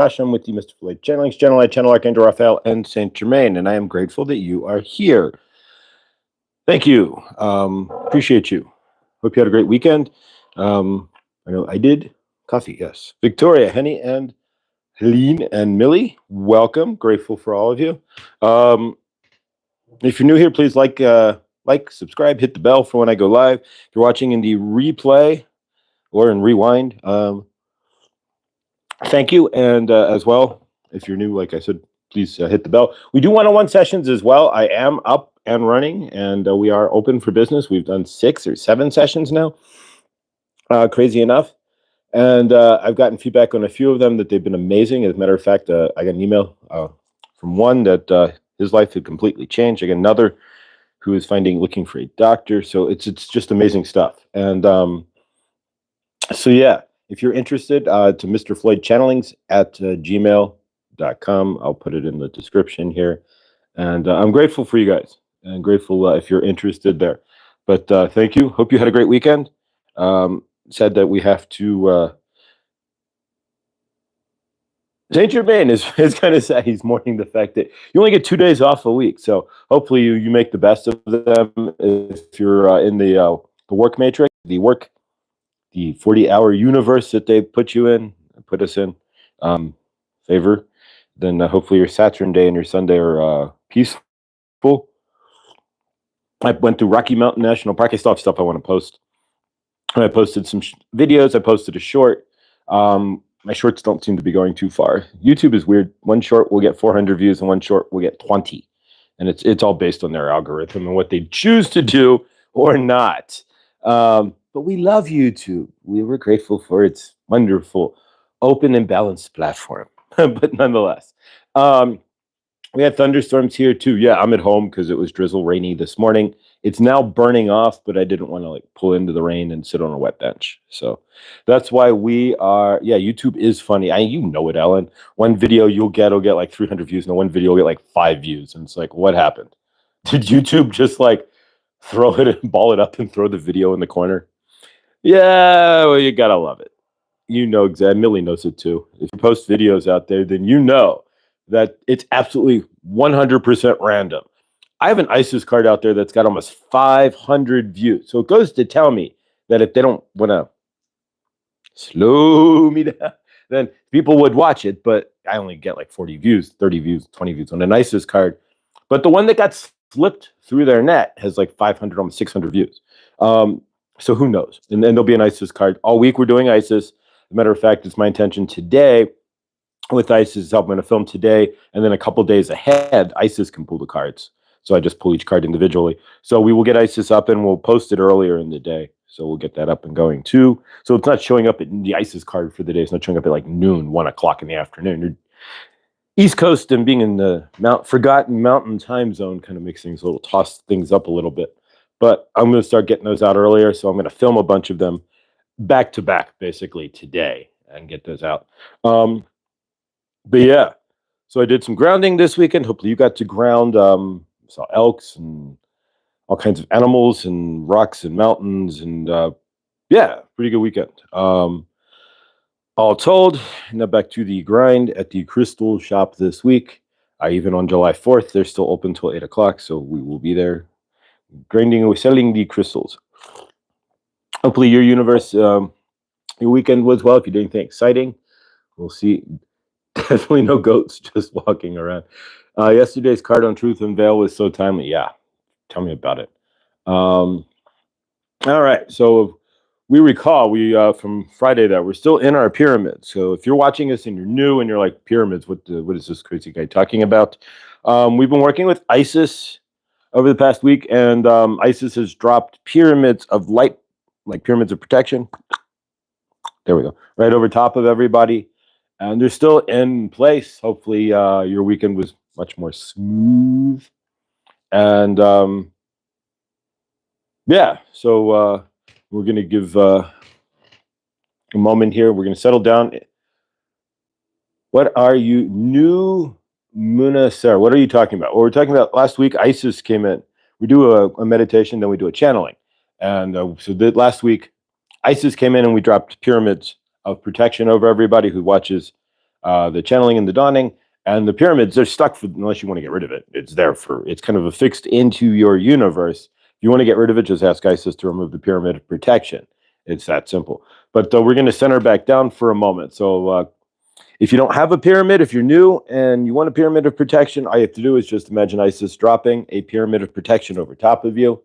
I'm with you, Mr. Floyd Channelings, Channel Archangel Raphael, and Saint Germain, and I am grateful that you are here. Thank you. Appreciate you. Hope you had a great weekend. I know I did. Coffee, yes. Victoria, Henny, and Helene and Millie, welcome. Grateful for all of you. If you're new here, please like, subscribe, hit the bell for when I go live. If you're watching in the replay or in rewind, thank you. And as well, if you're new, like I said, please hit the bell. We do one-on-one sessions as well. I am up and running, and we are open for business. We've done 6 or 7 sessions now, crazy enough. And I've gotten feedback on a few of them that they've been amazing. As a matter of fact, I got an email from one that his life had completely changed. I got another who is looking for a doctor. So it's just amazing stuff. And so yeah, if you're interested, to Mr. Floyd Channelings at gmail.com. I'll put it in the description here. And I'm grateful for you guys. And grateful if you're interested there. But thank you. Hope you had a great weekend. Said that we have to. Saint Germain is kind of sad. He's mourning the fact that you only get 2 days off a week. So hopefully you make the best of them. If you're in the work matrix, the 40-hour universe that they put us in, favor, then hopefully your Saturn day and your Sunday are peaceful. I went through Rocky Mountain National Park. I still have stuff I want to post. I posted some videos. I posted a short. My shorts don't seem to be going too far. YouTube is weird. One short will get 400 views and one short will get 20. And it's all based on their algorithm and what they choose to do or not. But we love YouTube. We were grateful for its wonderful, open and balanced platform. But nonetheless, we had thunderstorms here too. Yeah, I'm at home because it was drizzle rainy this morning. It's now burning off, but I didn't want to pull into the rain and sit on a wet bench. So that's why we are. Yeah, YouTube is funny. You know it, Ellen. One video will get like 300 views, and one video will get like 5 views, and it's like, what happened? Did YouTube just throw it and ball it up and throw the video in the corner? Yeah, well, you gotta love it. You know exactly. Millie knows it too. If you post videos out there, then you know that it's absolutely 100% random. I have an ISIS card out there that's got almost 500 views. So it goes to tell me that if they don't want to slow me down, then people would watch it. But I only get like 40 views, 30 views, 20 views on an ISIS card. But the one that got slipped through their net has like 500, almost 600 views. So who knows? And then there'll be an ISIS card. All week we're doing ISIS. As a matter of fact, it's my intention today with ISIS. I'm going to film today. And then a couple days ahead, ISIS can pull the cards. So I just pull each card individually. So we will get ISIS up and we'll post it earlier in the day. So we'll get that up and going too. So it's not showing up in the ISIS card for the day. It's not showing up at like noon, 1 o'clock in the afternoon. You're East Coast and being in the forgotten mountain time zone kind of makes things toss things up a little bit. But I'm going to start getting those out earlier. So I'm going to film a bunch of them back to back basically today and get those out. But yeah, so I did some grounding this weekend. Hopefully you got to ground. Saw elks and all kinds of animals and rocks and mountains, and yeah, pretty good weekend. All told, now back to the grind at the crystal shop this week. Even on July 4th, they're still open till 8 o'clock, so we will be there grinding and selling the crystals. Hopefully your universe, your weekend was well. If you did anything exciting, we'll see. Definitely no goats just walking around. Yesterday's card on Truth and Veil was so timely. Yeah, tell me about it. All right, so we recall from Friday that we're still in our pyramids. So if you're watching us and you're new and you're like, pyramids, what is this crazy guy talking about? We've been working with ISIS over the past week, and ISIS has dropped pyramids of light, like pyramids of protection. There we go, right over top of everybody. And they're still in place. Hopefully your weekend was much more smooth. And yeah, so we're going to give a moment here. We're going to settle down. What are you, new Muna Sarah? What are you talking about? Well, we're talking about last week, ISIS came in. We do a meditation, then we do a channeling. And so last week, ISIS came in and we dropped pyramids of protection over everybody who watches the channeling and the dawning. And the pyramids are stuck for, unless you want to get rid of it. It's there for, it's kind of affixed into your universe. If you want to get rid of it, just ask Isis to remove the pyramid of protection. It's that simple. But we're going to center back down for a moment. So if you don't have a pyramid, if you're new and you want a pyramid of protection, all you have to do is just imagine Isis dropping a pyramid of protection over top of you.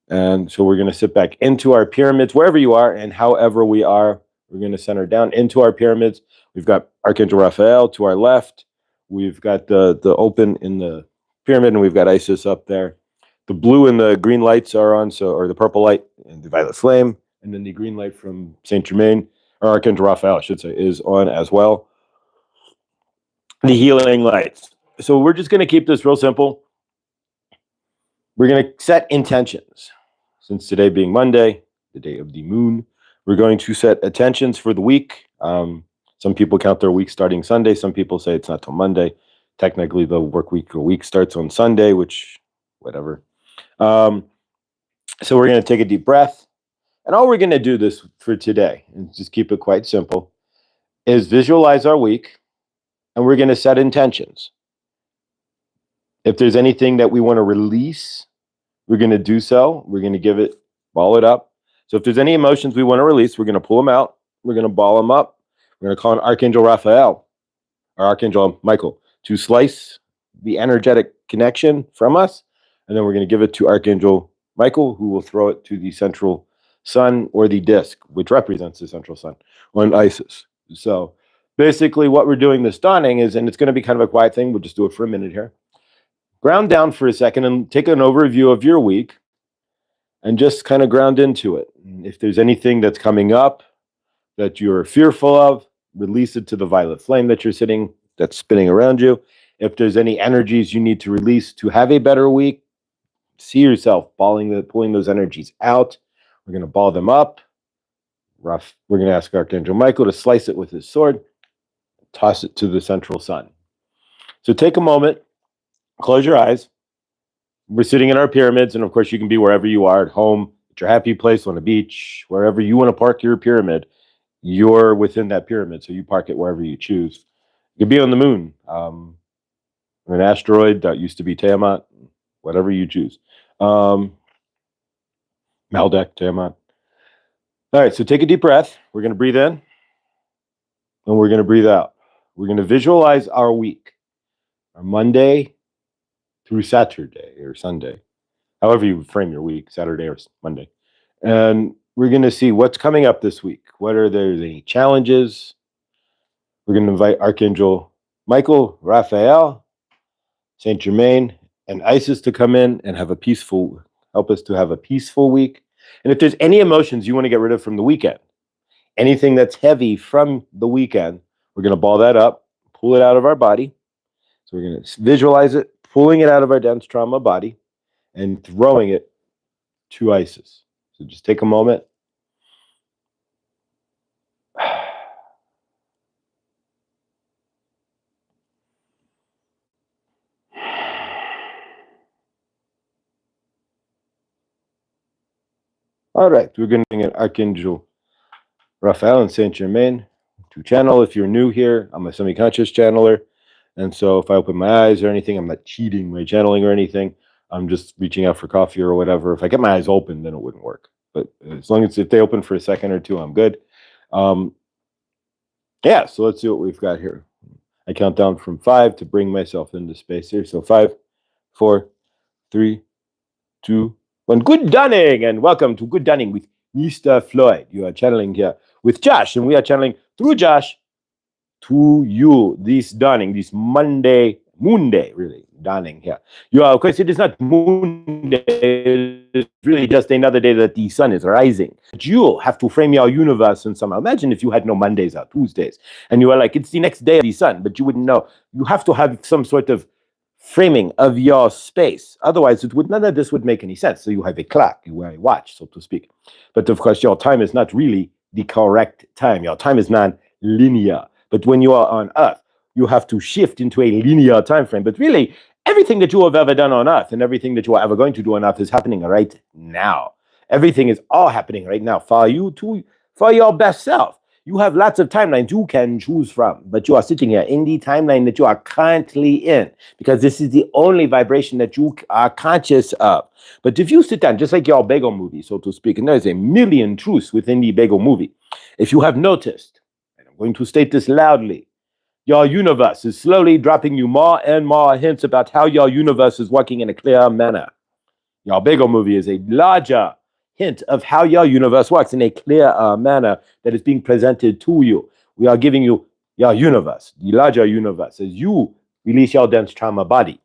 And so we're going to sit back into our pyramids, wherever you are and however we are. We're going to center down into our pyramids. We've got Archangel Raphael to our left. We've got the open in the pyramid, and we've got Isis up there. The blue and the green lights are on, or the purple light and the violet flame, and then the green light from Saint Germain, or Archangel Raphael, I should say, is on as well. The healing lights. So we're just going to keep this real simple. We're going to set intentions. Since today being Monday, the day of the moon, we're going to set intentions for the week. Some people count their week starting Sunday. Some people say it's not till Monday. Technically, the work week or week starts on Sunday, which, whatever. So we're going to take a deep breath. And all we're going to do this for today, and just keep it quite simple, is visualize our week, and we're going to set intentions. If there's anything that we want to release, we're going to do so. We're going to give it, ball it up. So if there's any emotions we want to release, we're going to pull them out. We're going to ball them up. We're going to call on Archangel Raphael, or Archangel Michael, to slice the energetic connection from us. And then we're going to give it to Archangel Michael, who will throw it to the central sun, or the disc, which represents the central sun, on Isis. So basically what we're doing this dawning is, and it's going to be kind of a quiet thing, we'll just do it for a minute here. Ground down for a second and take an overview of your week and just kind of ground into it. If there's anything that's coming up that you're fearful of, release it to the violet flame that's spinning around you. If there's any energies you need to release to have a better week, see yourself pulling those energies out. We're going to ball them up. We're going to ask Archangel Michael to slice it with his sword, toss it to the central sun. So take a moment, close your eyes. We're sitting in our pyramids, and of course you can be wherever you are, at home, at your happy place, on a beach, wherever you want to park your pyramid. You're within that pyramid, so you park it wherever you choose. You could be on the moon, an asteroid that used to be Tiamat, whatever you choose. Maldek, Tiamat. All right, so take a deep breath. We're going to breathe in, and we're going to breathe out. We're going to visualize our week, our Monday through Saturday or Sunday, however you frame your week, Saturday or Monday. And we're going to see what's coming up this week. Whether there's any challenges. We're going to invite Archangel Michael, Raphael, Saint Germain, and Isis to come in and help us to have a peaceful week. And if there's any emotions you want to get rid of from the weekend, anything that's heavy from the weekend, we're going to ball that up, pull it out of our body. So we're going to visualize it, pulling it out of our dense trauma body and throwing it to Isis. So just take a moment. All right, we're going to get Archangel Raphael and Saint Germain to channel. If you're new here, I'm a semi-conscious channeler. And so if I open my eyes or anything, I'm not cheating my channeling or anything. I'm just reaching out for coffee or whatever. If I get my eyes open, then it wouldn't work. But as long as if they open for a second or two, I'm good. Yeah, so let's see what we've got here. I count down from 5 to bring myself into space here. So 5, 4, 3, 2, 1. Good dawning, and welcome to Good Dawning with Mr. Floyd. You are channeling here with Josh, and we are channeling through Josh to you this dawning, this Monday, Moon Day, really, dawning here. You are, of course, it is not Moon Day, it's really just another day that the sun is rising. But you'll have to frame your universe in somehow. Imagine if you had no Mondays or Tuesdays, and you were like, it's the next day of the sun, but you wouldn't know. You have to have some sort of framing of your space. Otherwise, none of this would make any sense. So you have a clock, you wear a watch, so to speak. But of course, your time is not really the correct time. Your time is non-linear. But when you are on Earth, you have to shift into a linear time frame. But really, everything that you have ever done on Earth and everything that you are ever going to do on Earth is happening right now. Everything is all happening right now for you, for your best self. You have lots of timelines you can choose from, but you are sitting here in the timeline that you are currently in because this is the only vibration that you are conscious of. But if you sit down, just like your bagel movie, so to speak, and there's a million truths within the bagel movie, if you have noticed, and I'm going to state this loudly, your universe is slowly dropping you more and more hints about how your universe is working in a clear manner. Your bagel movie is a larger hint of how your universe works in a clear manner that is being presented to you. We are giving you your universe, the larger universe, as you release your dense trauma body.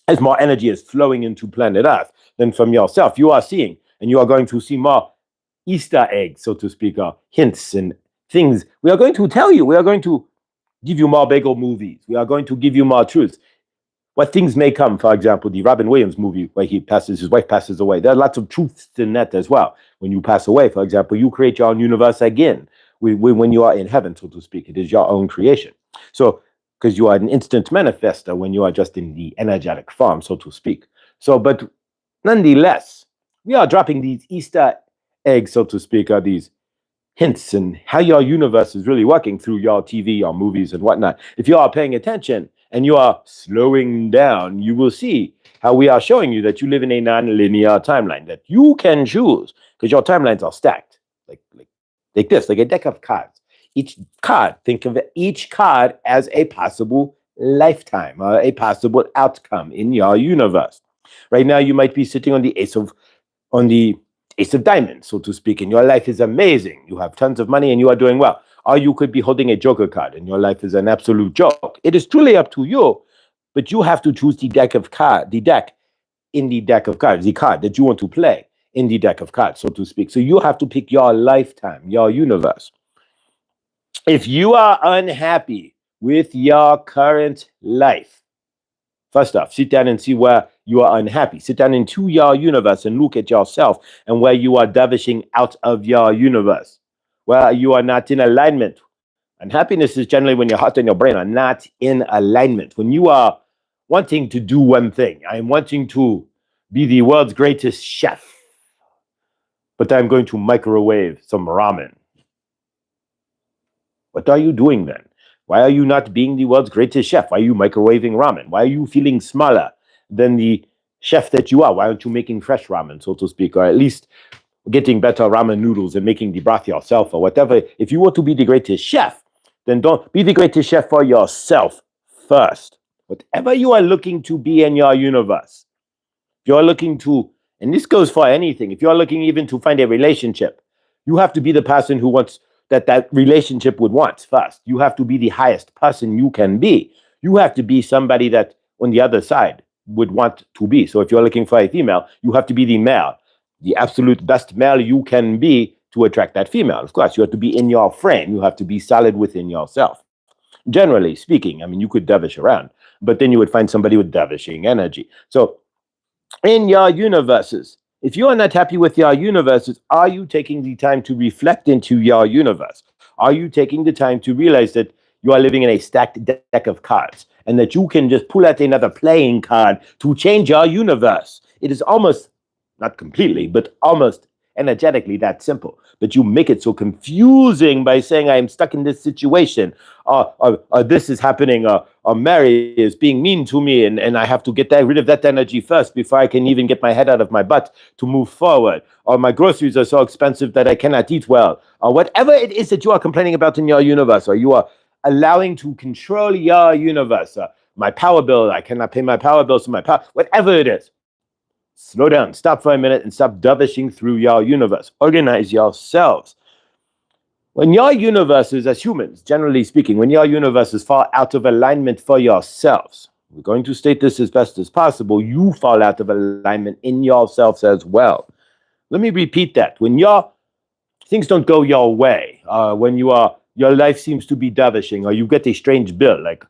As more energy is flowing into planet Earth than from yourself, you are seeing, and you are going to see more Easter eggs, so to speak, or hints and things. We are going to tell you, we are going to give you more bagel movies. We are going to give you more truths. What things may come, for example, the Robin Williams movie where his wife passes away. There are lots of truths in that as well. When you pass away, for example, you create your own universe again. When you are in heaven, so to speak, it is your own creation. So, because you are an instant manifester when you are just in the energetic form, so to speak. So, but nonetheless, we are dropping these Easter eggs, so to speak, or these hints and how your universe is really working through your TV, your movies, and whatnot. If you are paying attention and you are slowing down, you will see how we are showing you that you live in a non-linear timeline that you can choose because your timelines are stacked like this, like a deck of cards. Each card, think of each card as a possible lifetime or a possible outcome in your universe. Right now, you might be sitting on the Ace of Diamonds, so to speak, and your life is amazing. You have tons of money and you are doing well. Or you could be holding a Joker card and your life is an absolute joke. It is truly up to you, but you have to choose the deck of cards, the deck in the deck of cards, the card that you want to play in the deck of cards, so to speak. So you have to pick your lifetime, your universe. If you are unhappy with your current life, first off, sit down and see where you are unhappy. Sit down into your universe and look at yourself and where you are davishing out of your universe, where you are not in alignment. Unhappiness is generally when your heart and your brain are not in alignment. When you are wanting to do one thing, I am wanting to be the world's greatest chef, but I'm going to microwave some ramen. What are you doing then? Why are you not being the world's greatest chef? Why are you microwaving ramen? Why are you feeling smaller than the chef that you are? Why aren't you making fresh ramen, so to speak, or at least getting better ramen noodles and making the broth yourself or whatever? If you want to be the greatest chef, then don't be the greatest chef for yourself first. Whatever you are looking to be in your universe, if you're looking to, and this goes for anything, if you're looking even to find a relationship, you have to be the person who wants that relationship would want first. You have to be the highest person you can be. You have to be somebody that on the other side would want to be. So if you're looking for a female, you have to be the male, the absolute best male you can be to attract that female. Of course, you have to be in your frame. You have to be solid within yourself. Generally speaking, I mean, you could dovish around, but then you would find somebody with dovishing energy. So in your universes, if you are not happy with your universes, are you taking the time to reflect into your universe? Are you taking the time to realize that you are living in a stacked deck of cards and that you can just pull out another playing card to change your universe? It is almost, not completely, but almost energetically that simple. But you make it so confusing by saying, I am stuck in this situation, or this is happening, or Mary is being mean to me, and I have to get rid of that energy first before I can even get my head out of my butt to move forward, or my groceries are so expensive that I cannot eat well, or whatever it is that you are complaining about in your universe, or you are allowing to control your universe. My power bill, I cannot pay my power bill, so my power, whatever it is. Slow down, stop for a minute and stop dovishing through your universe. Organize yourselves. When your universes, as humans, generally speaking, when your universes fall out of alignment for yourselves, we're going to state this as best as possible, you fall out of alignment in yourselves as well. Let me repeat that. When your things don't go your way, when your life seems to be dovishing, or you get a strange bill, like,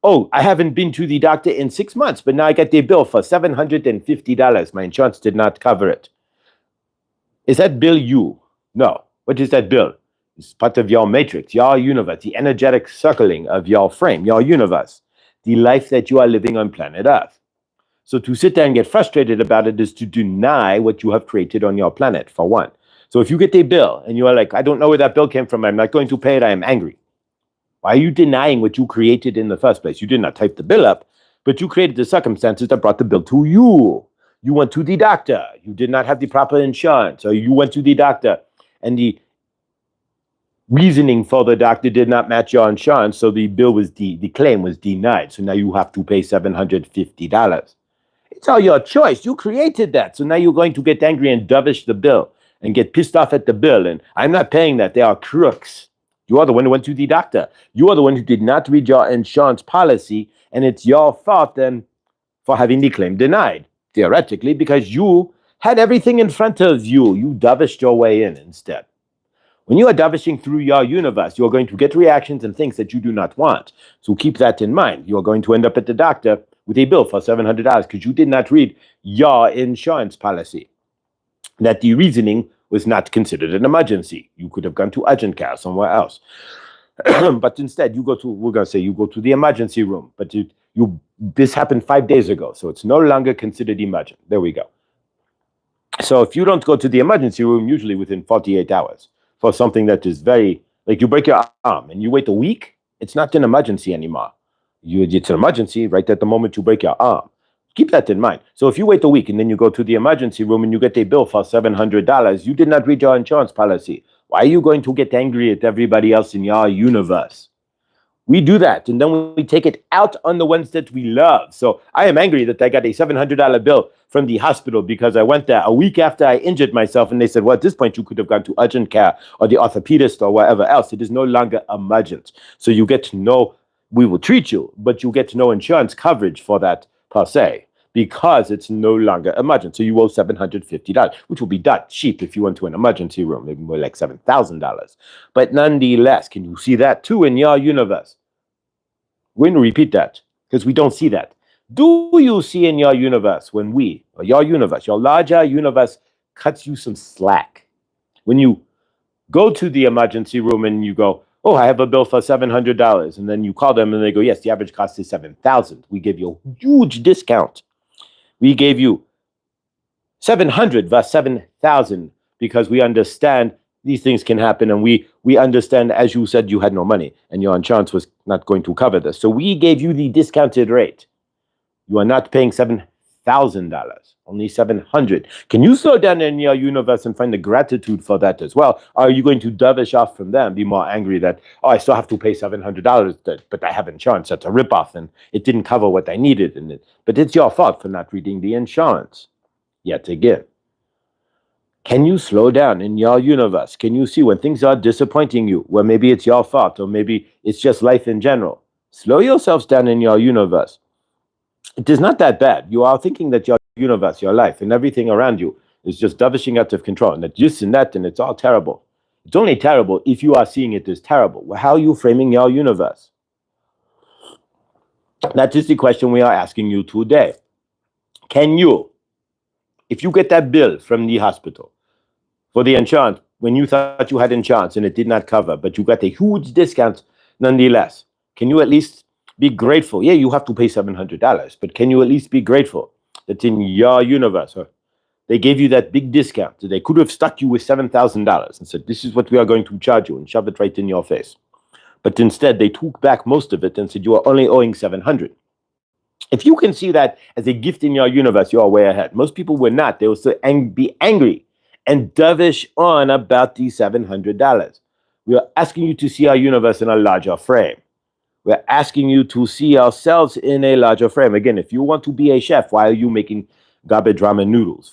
oh, I haven't been to the doctor in 6 months, but now I get the bill for $750. My insurance did not cover it. Is that bill you? No. What is that bill? It's part of your matrix, your universe, the energetic circling of your frame, your universe, the life that you are living on planet Earth. So to sit there and get frustrated about it is to deny what you have created on your planet, for one. So if you get a bill and you are like, I don't know where that bill came from, I'm not going to pay it, I am angry. Why are you denying what you created in the first place? You did not type the bill up, but you created the circumstances that brought the bill to you. You went to the doctor. You did not have the proper insurance. Or you went to the doctor and the reasoning for the doctor did not match your insurance. So the bill was the claim was denied. So now you have to pay $750. It's all your choice. You created that. So now you're going to get angry and dovish the bill and get pissed off at the bill. And I'm not paying that. They are crooks. You are the one who went to the doctor. You are the one who did not read your insurance policy. And it's your fault then for having the claim denied, theoretically, because you had everything in front of you. You dovished your way in instead. When you are dovishing through your universe, you are going to get reactions and things that you do not want. So keep that in mind. You are going to end up at the doctor with a bill for $700 because you did not read your insurance policy. That the reasoning was not considered an emergency. You could have gone to urgent care somewhere else. But instead, we're going to say you go to the emergency room. But this happened 5 days ago, so it's no longer considered emergent. There we go. So if you don't go to the emergency room, usually within 48 hours, for something that is very, like you break your arm and you wait a week, it's not an emergency anymore. It's an emergency right at the moment you break your arm. Keep that in mind. So if you wait a week and then you go to the emergency room and you get a bill for $700, you did not read your insurance policy. Why are you going to get angry at everybody else in your universe? We do that, and then we take it out on the ones that we love. So I am angry that I got a $700 bill from the hospital because I went there a week after I injured myself, and they said, well, at this point, you could have gone to urgent care or the orthopedist or wherever else. It is no longer emergent. So you get no, we will treat you, but you get no insurance coverage for that per se, because it's no longer emergent. So you owe $750, which will be that cheap if you went to an emergency room, maybe more like $7,000. But nonetheless, can you see that too in your universe? We're going to repeat that because we don't see that. Do you see in your universe when your larger universe cuts you some slack? When you go to the emergency room and you go, oh, I have a bill for $700. And then you call them and they go, yes, the average cost is $7,000. We give you a huge discount. We gave you 700 versus 7,000 because we understand these things can happen, and we understand, as you said, you had no money and your insurance was not going to cover this. So we gave you the discounted rate. You are not paying $7,000, only $700. Can you slow down in your universe and find the gratitude for that as well? Or are you going to dovish off from them, be more angry that, oh, I still have to pay $700, but I have insurance. That's a ripoff, and it didn't cover what I needed. But it's your fault for not reading the insurance. Yet again. Can you slow down in your universe? Can you see when things are disappointing you? Well, maybe it's your fault, or maybe it's just life in general. Slow yourselves down in your universe. It is not that bad. You are thinking that your universe, your life, and everything around you is just dovishing out of control, and that this and that, and it's all terrible. It's only terrible if you are seeing it as terrible. Well, how are you framing your universe? That is the question we are asking you today. Can you, if you get that bill from the hospital for the insurance, when you thought you had insurance and it did not cover, but you got a huge discount nonetheless, can you at least be grateful? Yeah, you have to pay $700, but can you at least be grateful that in your universe, they gave you that big discount? They could have stuck you with $7,000 and said, this is what we are going to charge you, and shove it right in your face. But instead, they took back most of it and said, you are only owing $700. If you can see that as a gift in your universe, you are way ahead. Most people would not. They will still be angry and dovish on about the $700. We are asking you to see our universe in a larger frame. We're asking you to see ourselves in a larger frame. Again, if you want to be a chef, why are you making garbage ramen noodles?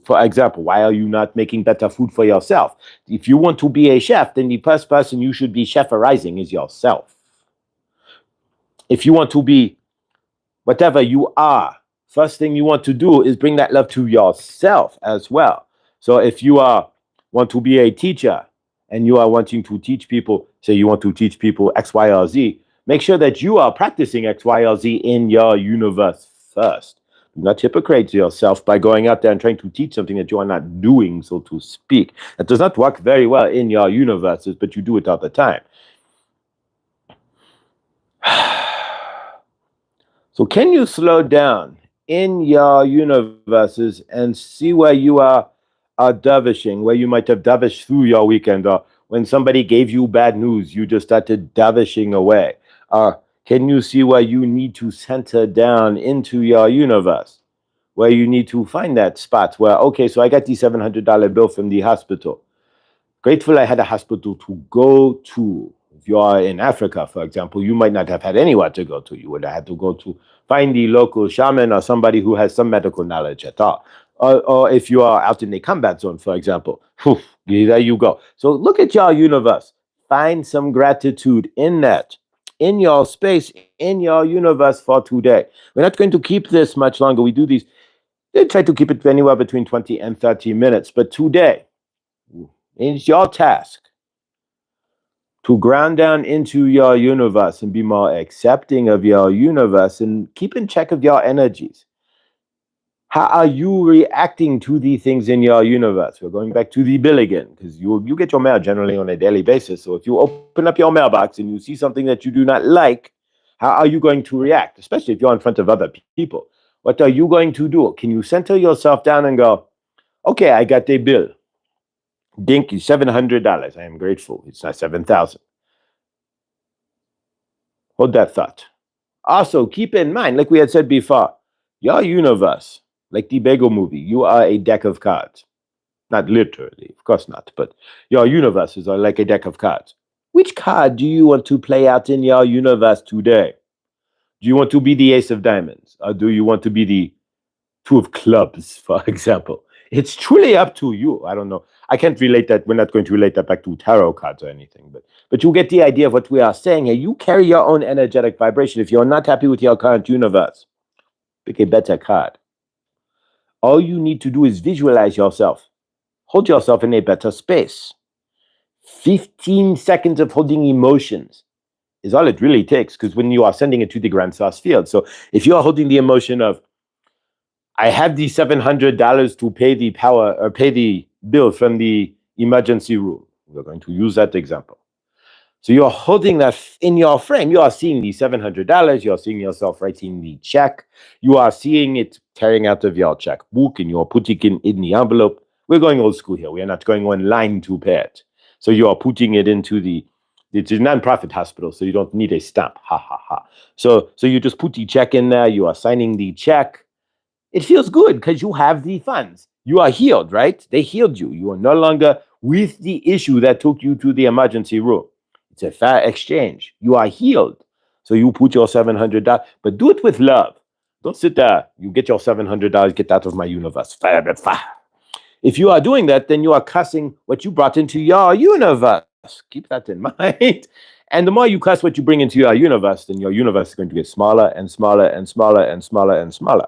For example, why are you not making better food for yourself? If you want to be a chef, then the first person you should be cheferizing is yourself. If you want to be whatever you are, first thing you want to do is bring that love to yourself as well. So if you want to be a teacher and you are wanting to teach people, say you want to teach people X, Y, or Z, make sure that you are practicing X, Y, or Z in your universe first. Do not hypocrite yourself by going out there and trying to teach something that you are not doing, so to speak. That does not work very well in your universes, but you do it all the time. So can you slow down in your universes and see where you are dervishing, where you might have dervished through your weekend, or when somebody gave you bad news, you just started dervishing away. Can you see where you need to center down into your universe? Where you need to find that spot where, okay, so I got the $700 bill from the hospital. Grateful I had a hospital to go to. If you are in Africa, for example, you might not have had anywhere to go to. You would have had to go to find the local shaman or somebody who has some medical knowledge at all. Or if you are out in the combat zone, for example, whew, there you go. So look at your universe. Find some gratitude in that, in your space, in your universe for today. We're not going to keep this much longer. We do these, they try to keep it anywhere between 20 and 30 minutes. But today, it's your task to ground down into your universe and be more accepting of your universe and keep in check of your energies. How are you reacting to the things in your universe? We're going back to the bill again, because you get your mail generally on a daily basis. So if you open up your mailbox and you see something that you do not like, how are you going to react? Especially if you're in front of other people. What are you going to do? Can you center yourself down and go, okay, I got a bill. Dinky, $700. I am grateful. It's not 7,000. Hold that thought. Also, keep in mind, like we had said before, your universe, like the Bagel movie, you are a deck of cards. Not literally, of course not, but your universes are like a deck of cards. Which card do you want to play out in your universe today? Do you want to be the Ace of Diamonds? Or do you want to be the Two of Clubs, for example? It's truly up to you. I don't know. I can't relate that. We're not going to relate that back to tarot cards or anything, but you get the idea of what we are saying here. You carry your own energetic vibration. If you're not happy with your current universe, pick a better card. All you need to do is visualize yourself. Hold yourself in a better space. 15 seconds of holding emotions is all it really takes, because when you are sending it to the grand source field. So if you are holding the emotion of, I have the $700 to pay the power or pay the bill from the emergency room. We're going to use that example. So you're holding that in your frame. You are seeing the $700. You're seeing yourself writing the check. You are seeing it tearing out of your checkbook and you're putting it in the envelope. We're going old school here. We're not going online to pay it. So you are putting it into it's a non-profit hospital, so you don't need a stamp. Ha ha ha. So you just put the check in there. You are signing the check. It feels good because you have the funds. You are healed, right? They healed you. You are no longer with the issue that took you to the emergency room. It's a fair exchange. You are healed. So you put your $700, but do it with love. Don't sit there. You get your $700, get out of my universe. If you are doing that, then you are cussing what you brought into your universe. Keep that in mind. And the more you cuss what you bring into your universe, then your universe is going to get smaller and smaller and smaller and smaller and smaller.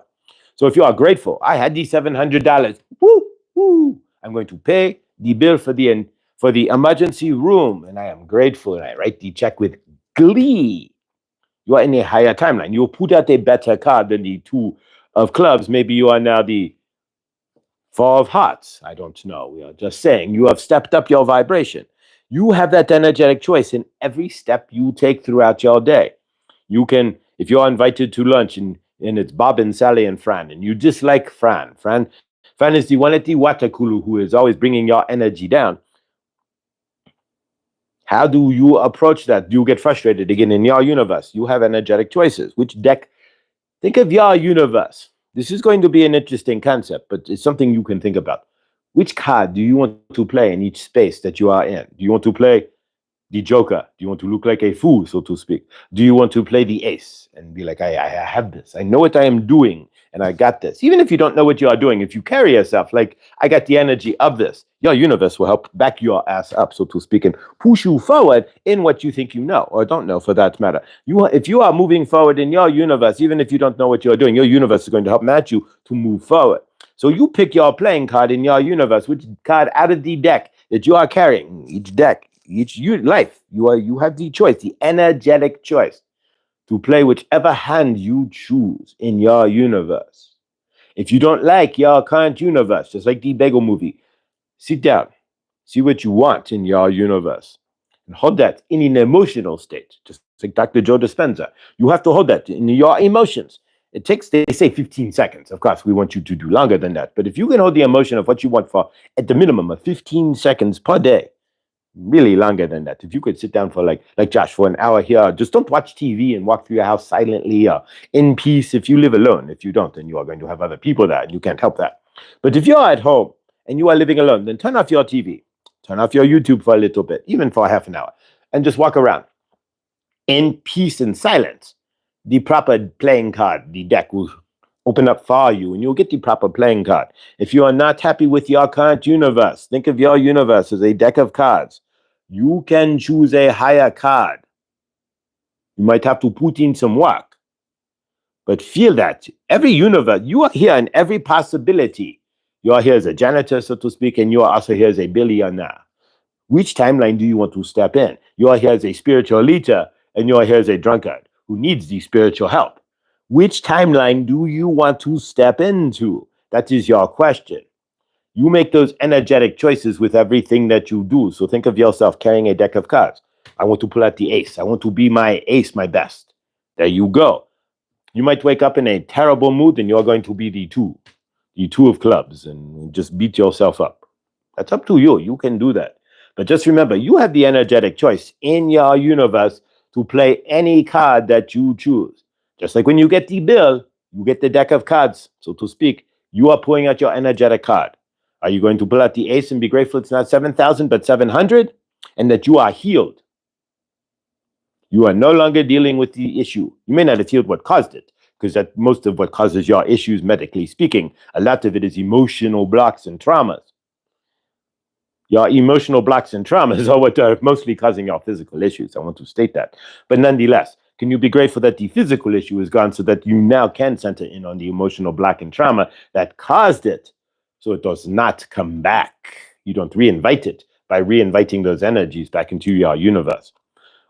So if you are grateful, I had these $700. Woo, woo. I'm going to pay the bill for the emergency room, and I am grateful, and I write the check with glee. You are in a higher timeline. You put out a better card than the Two of Clubs. Maybe you are now the Four of Hearts. I don't know. We are just saying you have stepped up your vibration. You have that energetic choice in every step you take throughout your day. You can, if you're invited to lunch and it's Bob and Sally and Fran, and you dislike Fran. Fran is the one at the water cooler who is always bringing your energy down. How do you approach that? Do you get frustrated again in your universe? You have energetic choices. Which deck? Think of your universe. This is going to be an interesting concept, but it's something you can think about. Which card do you want to play in each space that you are in? Do you want to play the Joker? Do you want to look like a fool, so to speak? Do you want to play the ace and be like, I have this. I know what I am doing, and I got this. Even if you don't know what you are doing, if you carry yourself like, I got the energy of this, your universe will help back your ass up, so to speak, and push you forward in what you think you know, or don't know for that matter. If you are moving forward in your universe, even if you don't know what you're doing, your universe is going to help match you to move forward. So you pick your playing card in your universe, which card out of the deck that you are carrying, each deck, each life, you have the choice, the energetic choice to play whichever hand you choose in your universe. If you don't like your current universe, just like the Bagel movie, sit down, see what you want in your universe, and hold that in an emotional state, just like Dr. Joe Dispenza. You have to hold that in your emotions It takes, they say 15 seconds. Of course, we want you to do longer than that. But if you can hold the emotion of what you want for at the minimum of 15 seconds per day, really longer than that. If you could sit down for like Josh, for an hour here, just don't watch TV and walk through your house silently or in peace if you live alone. If you don't, then you are going to have other people there and you can't help that. But if you're at home and you are living alone, then turn off your TV, turn off your YouTube for a little bit, even for half an hour, and just walk around in peace and silence. The proper playing card, the deck will open up for you and you'll get the proper playing card. If you are not happy with your current universe, think of your universe as a deck of cards. You can choose a higher card. You might have to put in some work, but feel that every universe, you are here in every possibility. You are here as a janitor, so to speak, and you are also here as a billionaire. Which timeline do you want to step in? You are here as a spiritual leader, and you are here as a drunkard who needs the spiritual help. Which timeline do you want to step into? That is your question. You make those energetic choices with everything that you do. So think of yourself carrying a deck of cards. I want to pull out the ace. I want to be my ace, my best. There you go. You might wake up in a terrible mood and you're going to be the two of clubs, and just beat yourself up. That's up to you. You can do that. But just remember, you have the energetic choice in your universe to play any card that you choose. Just like when you get the bill, you get the deck of cards, so to speak. You are pulling out your energetic card. Are you going to pull out the ace and be grateful it's not 7,000 but 700, and that you are healed? You are no longer dealing with the issue. You may not have healed what caused it, because that most of what causes your issues, medically speaking, a lot of it is emotional blocks and traumas. Your emotional blocks and traumas are what are mostly causing your physical issues. I want to state that. But nonetheless, can you be grateful that the physical issue is gone so that you now can center in on the emotional block and trauma that caused it, so it does not come back? You don't reinvite it by reinviting those energies back into your universe.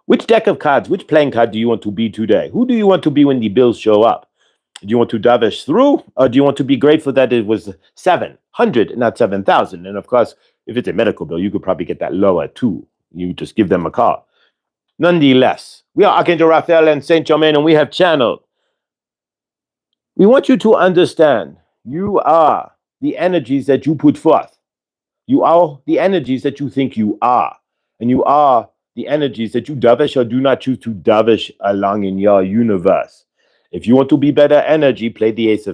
Which deck of cards, which playing card do you want to be today? Who do you want to be when the bills show up? Do you want to dovish through, or do you want to be grateful that it was 700, not 7,000? And of course, if it's a medical bill, you could probably get that lower too. You just give them a call. Nonetheless, we are Archangel Raphael and Saint Germain, and we have channeled. We want you to understand you are the energies that you put forth. You are the energies that you think you are. And you are the energies that you dovish or do not choose to dovish along in your universe. If you want to be better energy, play the ace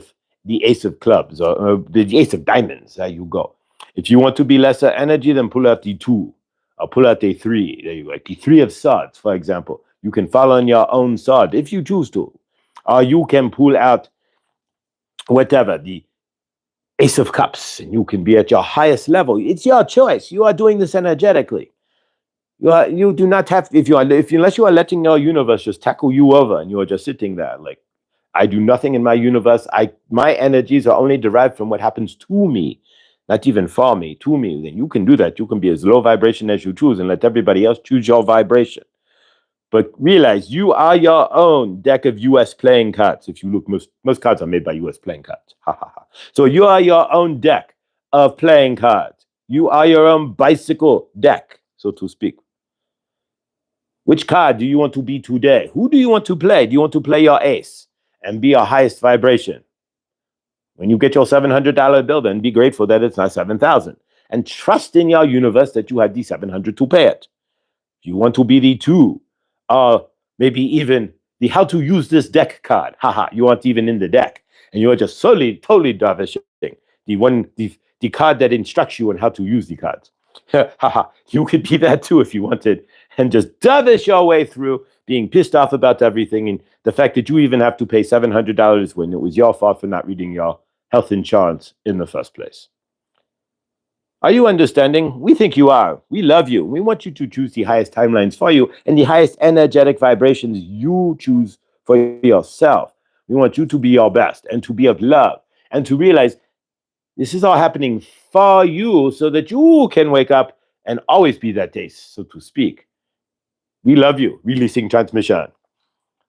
of clubs or the ace of diamonds. There you go. If you want to be lesser energy, then pull out the 2 or pull out the 3. There you go. Like the 3 of swords, for example. You can follow on your own sword if you choose to. Or you can pull out whatever, the ace of cups, and you can be at your highest level. It's your choice. You are doing this energetically. You do not have, unless you are letting your universe just tackle you over and you are just sitting there like, I do nothing in my universe. My energies are only derived from what happens to me, not even for me, to me. Then you can do that. You can be as low vibration as you choose and let everybody else choose your vibration. But realize you are your own deck of US playing cards. If you look, most cards are made by US playing cards. Ha ha ha. So you are your own deck of playing cards. You are your own bicycle deck, so to speak. Which card do you want to be today? Who do you want to play? Do you want to play your ace and be your highest vibration? When you get your $700 bill, then be grateful that it's not 7,000. And trust in your universe that you have the 700 to pay it. If you want to be the 2, or maybe even the how to use this deck card. Haha, you aren't even in the deck. And you're just totally davishing. The card that instructs you on how to use the cards. Haha, you could be that too if you wanted. And just dovish your way through being pissed off about everything and the fact that you even have to pay $700 when it was your fault for not reading your health insurance in the first place. Are you understanding? We think you are. We love you. We want you to choose the highest timelines for you and the highest energetic vibrations you choose for yourself. We want you to be your best and to be of love and to realize this is all happening for you so that you can wake up and always be that ace, so to speak. We love you. Releasing transmission.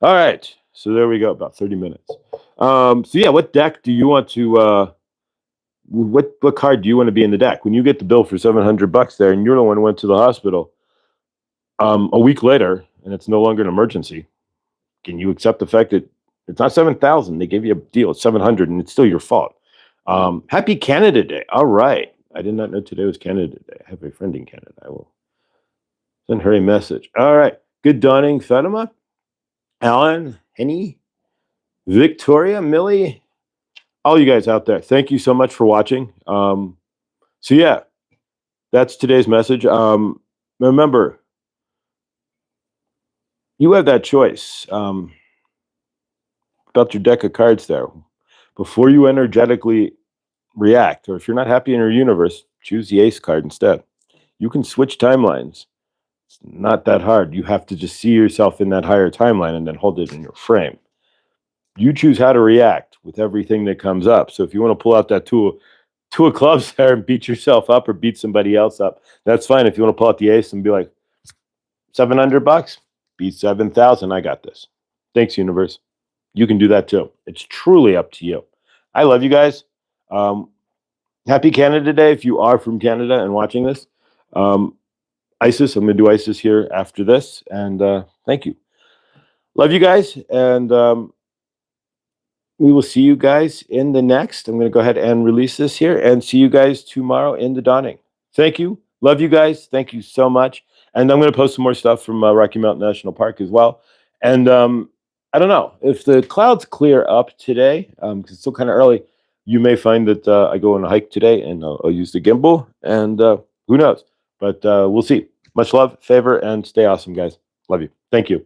All right. So there we go. About 30 minutes. So yeah, what deck do you want to, what card do you want to be in the deck? When you get the bill for $700 there and you're the one who went to the hospital a week later and it's no longer an emergency, can you accept the fact that It's not 7,000. They gave you a deal at 700, and it's still your fault. Happy Canada Day. All right. I did not know today was Canada Day. I have a friend in Canada. I will send her a message. All right. Good dawning, Fatima, Alan, Henny, Victoria, Millie, all you guys out there. Thank you so much for watching. So yeah, that's today's message. Remember, you have that choice about your deck of cards there. Before you energetically react, or if you're not happy in your universe, choose the ace card instead. You can switch timelines. It's not that hard. You have to just see yourself in that higher timeline and then hold it in your frame. You choose how to react with everything that comes up. So if you want to pull out that two of clubs there and beat yourself up or beat somebody else up, that's fine. If you want to pull out the ace and be like, $700, beat 7,000. I got this. Thanks, universe. You can do that too. It's truly up to you. I love you guys. Happy Canada Day if you are from Canada and watching this. ISIS, I'm going to do ISIS here after this. And thank you. Love you guys. And we will see you guys in the next. I'm going to go ahead and release this here and see you guys tomorrow in the dawning. Thank you. Love you guys. Thank you so much. And I'm going to post some more stuff from Rocky Mountain National Park as well. And I don't know if the clouds clear up today, because it's still kind of early. You may find that I go on a hike today and I'll use the gimbal, and who knows? But we'll see. Much love, favor, and stay awesome, guys. Love you. Thank you.